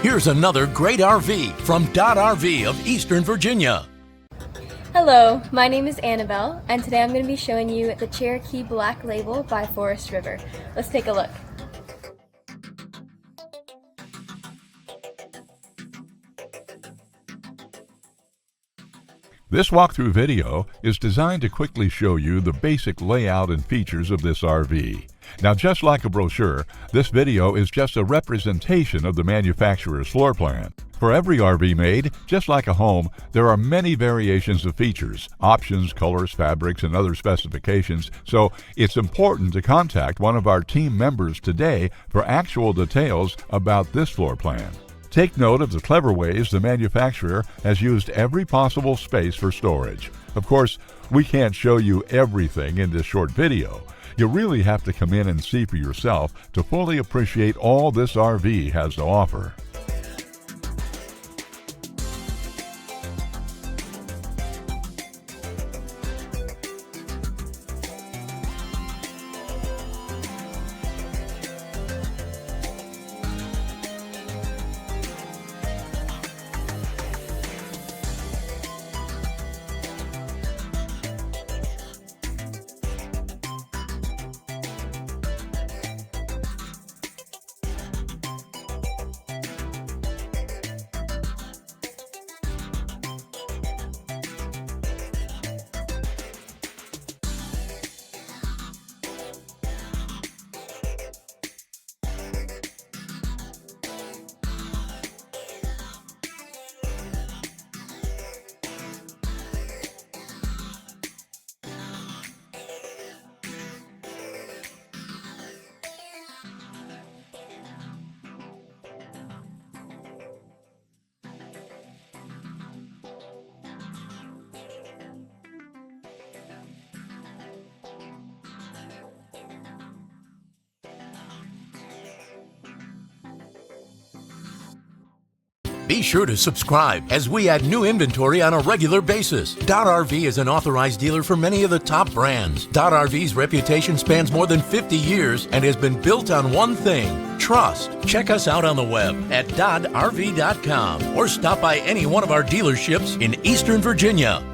Here's another great RV from Dodd RV of Eastern Virginia. Hello, my name is Annabelle, and today I'm going to be showing you the Cherokee Black Label by Forest River. Let's take a look. This walkthrough video is designed to quickly show you the basic layout and features of this RV. Now, just like a brochure, this video is just a representation of the manufacturer's floor plan. For every RV made, just like a home, there are many variations of features, options, colors, fabrics, and other specifications, so it's important to contact one of our team members today for actual details about this floor plan. Take note of the clever ways the manufacturer has used every possible space for storage. Of course, we can't show you everything in this short video. You really have to come in and see for yourself to fully appreciate all this RV has to offer. Be sure to subscribe as we add new inventory on a regular basis. Dodd RV is an authorized dealer for many of the top brands. Dodd RV's reputation spans more than 50 years and has been built on one thing: trust. Check us out on the web at doddrv.com or stop by any one of our dealerships in Eastern Virginia.